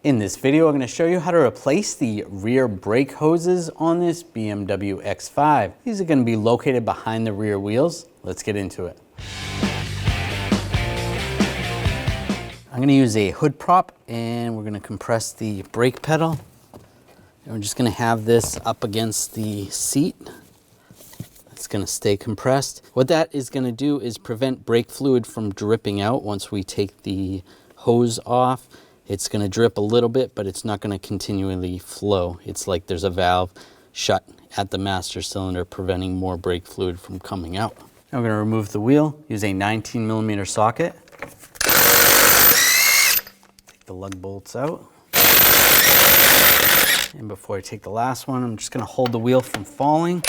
In this video, I'm going to show you how to replace the rear brake hoses on this BMW X5. These are going to be located behind the rear wheels. Let's get into it. I'm going to use a hood prop and we're going to compress the brake pedal. And we're just going to have this up against the seat. It's going to stay compressed. What that is going to do is prevent brake fluid from dripping out once we take the hose off. It's going to drip a little bit, but it's not going to continually flow. It's like there's a valve shut at the master cylinder preventing more brake fluid from coming out. Now we're going to remove the wheel, use a 19mm socket. Take the lug bolts out. And before I take the last one, I'm just going to hold the wheel from falling.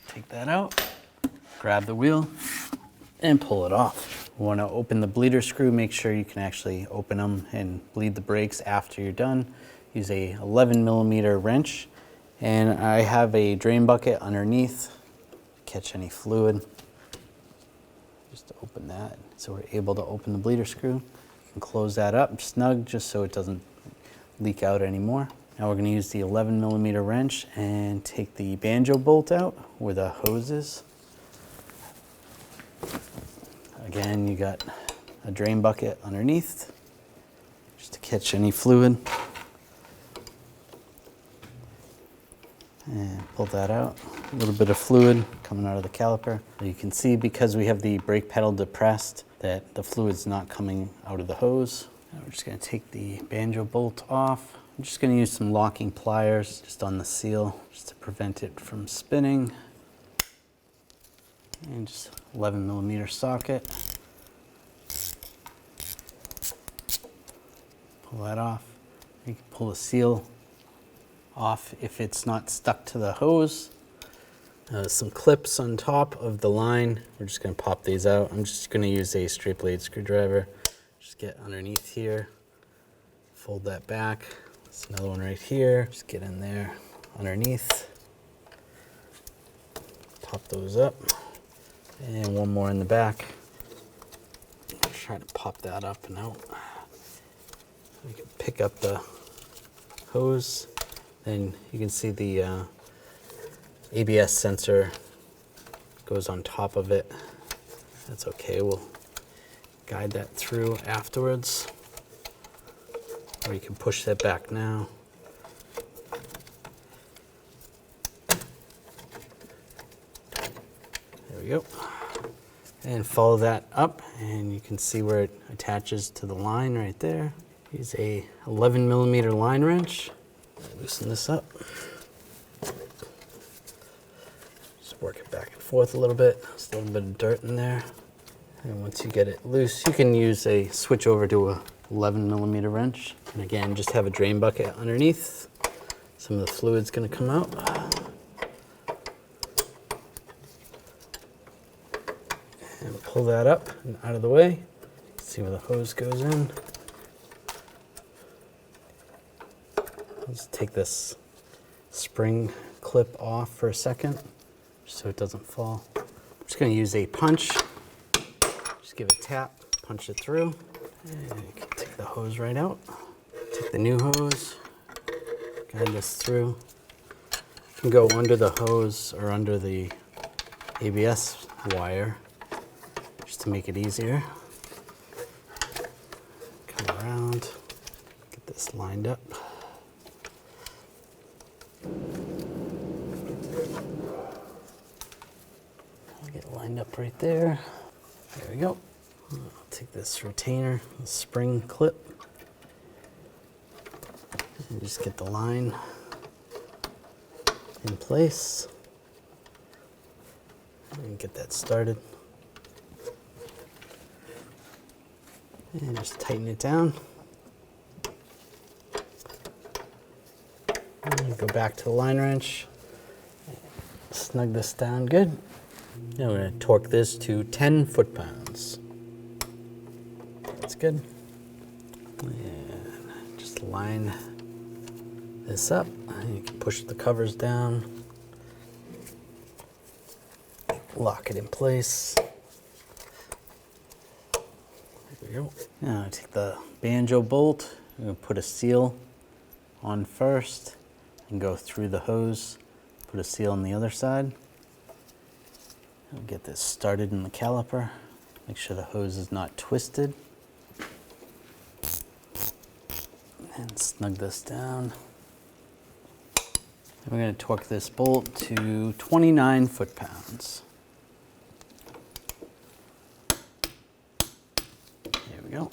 Take that out, grab the wheel, and pull it off. We want to open the bleeder screw, make sure you can actually open them and bleed the brakes after you're done. Use a 11mm wrench, and I have a drain bucket underneath, catch any fluid. Just to open that, so we're able to open the bleeder screw. You can close that up snug just so it doesn't leak out anymore. Now we're going to use the 11mm wrench and take the banjo bolt out where the hose is. Again, you got a drain bucket underneath just to catch any fluid. And pull that out. A little bit of fluid coming out of the caliper. You can see because we have the brake pedal depressed that the fluid's not coming out of the hose. Now we're just going to take the banjo bolt off. I'm just going to use some locking pliers just on the seal just to prevent it from spinning. And just 11mm socket. Pull that off. You can pull the seal off if it's not stuck to the hose. Some clips on top of the line. We're just going to pop these out. I'm just going to use a straight blade screwdriver. Just get underneath here. Fold that back. There's another one right here. Just get in there underneath. Pop those up. And one more in the back. Try to pop that up and out. You can pick up the hose. Then you can see the ABS sensor goes on top of it. That's okay. We'll guide that through afterwards. Or you can push that back now. There we go. And follow that up and you can see where it attaches to the line right there. Use a 11mm line wrench. Loosen this up. Just work it back and forth a little bit. There's a little bit of dirt in there. And once you get it loose, you can use a switch over to a 11mm wrench. And again, just have a drain bucket underneath. Some of the fluid's gonna come out. And pull that up and out of the way. See where the hose goes in. Let's take this spring clip off for a second, so it doesn't fall. I'm just gonna use a punch. Just give it a tap, punch it through. And you can take the hose right out. Take the new hose, guide this through. You can go under the hose or under the ABS wire, just to make it easier. Come around, get this lined up. I'll get it lined up right there. There we go. I'll take this retainer, the spring clip, and just get the line in place. And get that started. And just tighten it down. And go back to the line wrench. Snug this down good. Now we're going to torque this to 10 foot-pounds. That's good. And just line this up. You can push the covers down. Lock it in place. There we go. Now take the banjo bolt, I'm gonna put a seal on first and go through the hose, put a seal on the other side. I'll get this started in the caliper. Make sure the hose is not twisted. And snug this down. And we're going to torque this bolt to 29 foot-pounds. There we go.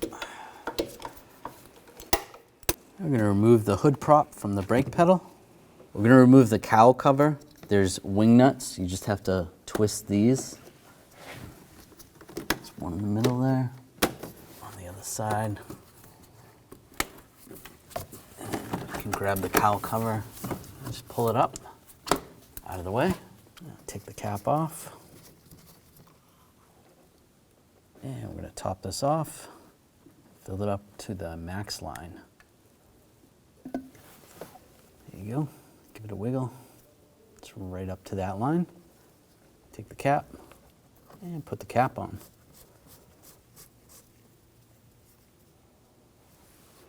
We're going to remove the hood prop from the brake pedal. We're going to remove the cowl cover. There's wing nuts. You just have to twist these. There's one in the middle there. On the other side. And you can grab the cowl cover. Just pull it up out of the way. Take the cap off. And we're going to top this off. Fill it up to the max line. There you go. Give it a wiggle. It's right up to that line. Take the cap and put the cap on.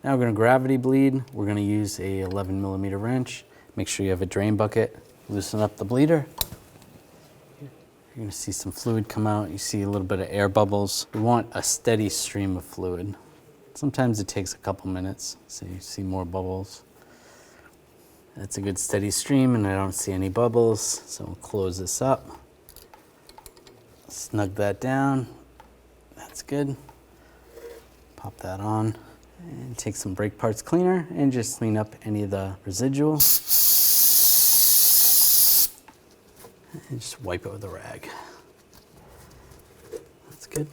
Now we're going to gravity bleed. We're going to use a 11mm wrench. Make sure you have a drain bucket. Loosen up the bleeder. You're going to see some fluid come out. You see a little bit of air bubbles. We want a steady stream of fluid. Sometimes it takes a couple minutes, so you see more bubbles. That's a good steady stream, and I don't see any bubbles, so we'll close this up. Snug that down. That's good. Pop that on. And take some brake parts cleaner and just clean up any of the residual. And just wipe it with a rag. That's good.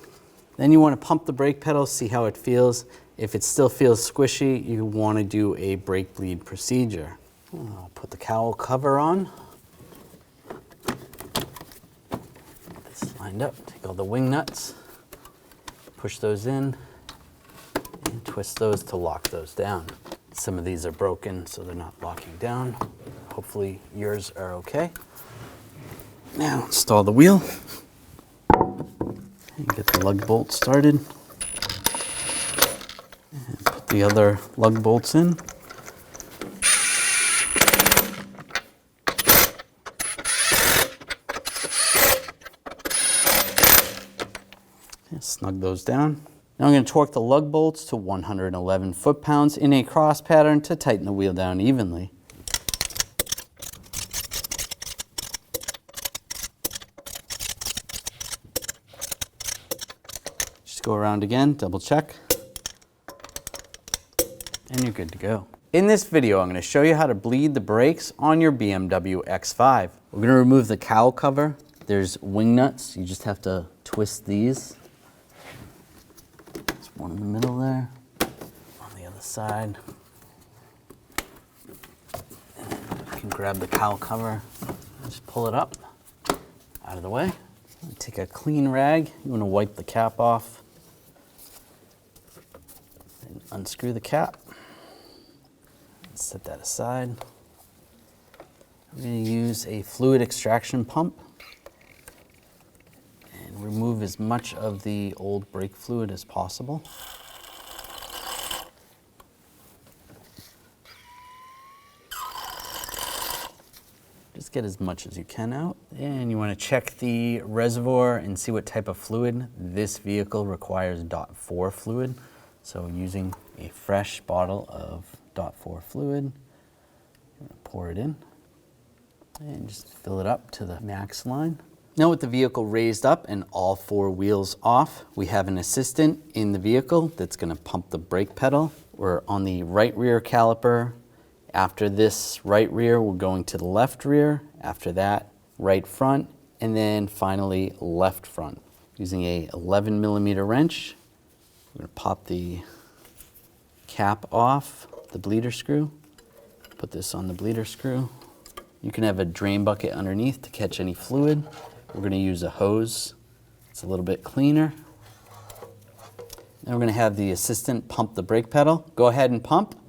Then you want to pump the brake pedal, see how it feels. If it still feels squishy, you want to do a brake bleed procedure. I'll put the cowl cover on. Get this lined up. Take all the wing nuts, push those in, and twist those to lock those down. Some of these are broken, so they're not locking down. Hopefully yours are okay. Now install the wheel and get the lug bolt started. And put the other lug bolts in. Snug those down. Now I'm going to torque the lug bolts to 111 foot-pounds in a cross pattern to tighten the wheel down evenly. Just go around again, double check, and you're good to go. In this video, I'm going to show you how to bleed the brakes on your BMW X5. We're going to remove the cowl cover. There's wing nuts. You just have to twist these. One in the middle there, on the other side. And you can grab the cowl cover, just pull it up out of the way. Take a clean rag, you want to wipe the cap off. And unscrew the cap. And set that aside. I'm going to use a fluid extraction pump. Remove as much of the old brake fluid as possible. Just get as much as you can out. And you want to check the reservoir and see what type of fluid. This vehicle requires .4 fluid. So using a fresh bottle of .4 fluid, you're going to pour it in and just fill it up to the max line. Now with the vehicle raised up and all four wheels off, we have an assistant in the vehicle that's going to pump the brake pedal. We're on the right rear caliper. After this right rear, we're going to the left rear. After that, right front, and then finally left front. Using a 11mm wrench, we're going to pop the cap off the bleeder screw. Put this on the bleeder screw. You can have a drain bucket underneath to catch any fluid. We're going to use a hose. It's a little bit cleaner. Now we're going to have the assistant pump the brake pedal. Go ahead and pump.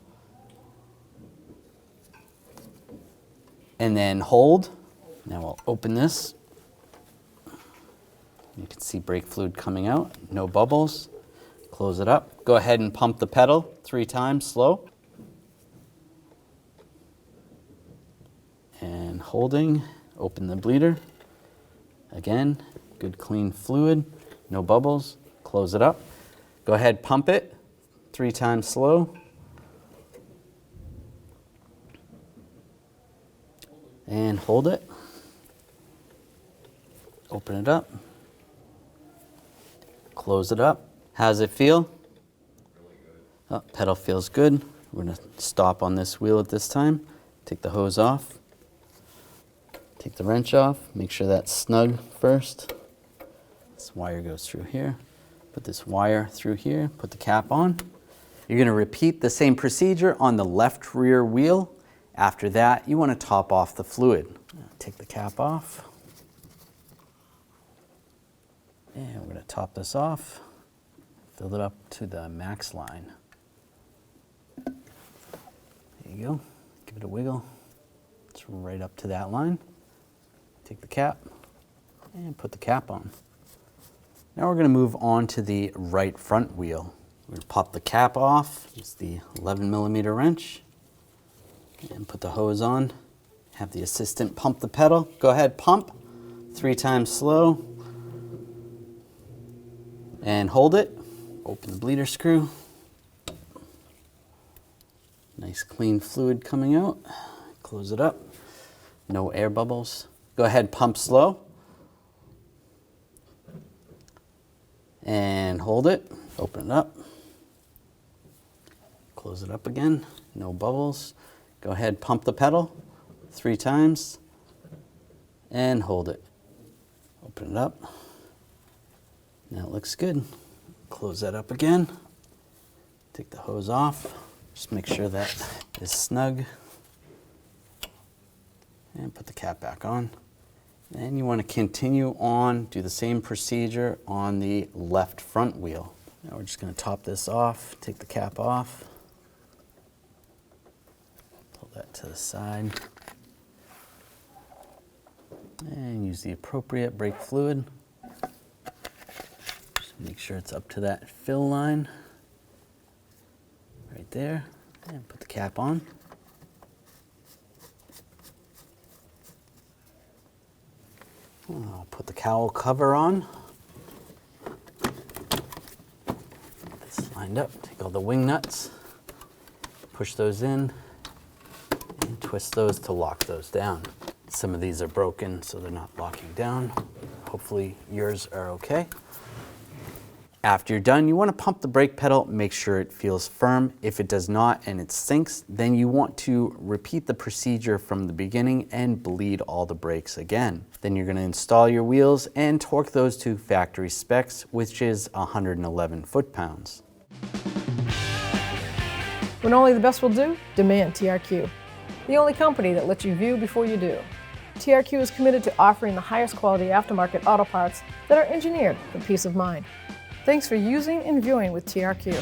And then hold. Now we'll open this. You can see brake fluid coming out, no bubbles. Close it up. Go ahead and pump the pedal 3 times, slow. And holding, open the bleeder. Again, good clean fluid, no bubbles. Close it up. Go ahead, pump it 3 times slow. And hold it. Open it up. Close it up. How does it feel? Oh, pedal feels good. We're going to stop on this wheel at this time. Take the hose off. Take the wrench off. Make sure that's snug first. This wire goes through here. Put this wire through here. Put the cap on. You're going to repeat the same procedure on the left rear wheel. After that, you want to top off the fluid. Take the cap off. And we're going to top this off. Fill it up to the max line. There you go. Give it a wiggle. It's right up to that line. Take the cap and put the cap on. Now we're going to move on to the right front wheel. We're going to pop the cap off. Use the 11mm wrench and put the hose on. Have the assistant pump the pedal. Go ahead, pump 3 times slow and hold it. Open the bleeder screw. Nice clean fluid coming out. Close it up. No air bubbles. Go ahead, pump slow. And hold it. Open it up. Close it up again. No bubbles. Go ahead, pump the pedal 3 times. And hold it. Open it up. Now it looks good. Close that up again. Take the hose off. Just make sure that is snug. And put the cap back on. And you want to continue on, do the same procedure on the left front wheel. Now we're just going to top this off, take the cap off. Pull that to the side. And use the appropriate brake fluid. Just make sure it's up to that fill line. Right there. And put the cap on. I'll put the cowl cover on. It's lined up. Take all the wing nuts, push those in, and twist those to lock those down. Some of these are broken, so they're not locking down. Hopefully yours are okay. After you're done, you want to pump the brake pedal, make sure it feels firm. If it does not and it sinks, then you want to repeat the procedure from the beginning and bleed all the brakes again. Then you're going to install your wheels and torque those to factory specs, which is 111 foot-pounds. When only the best will do, demand TRQ. The only company that lets you view before you do. TRQ is committed to offering the highest quality aftermarket auto parts that are engineered for peace of mind. Thanks for using and viewing with TRQ.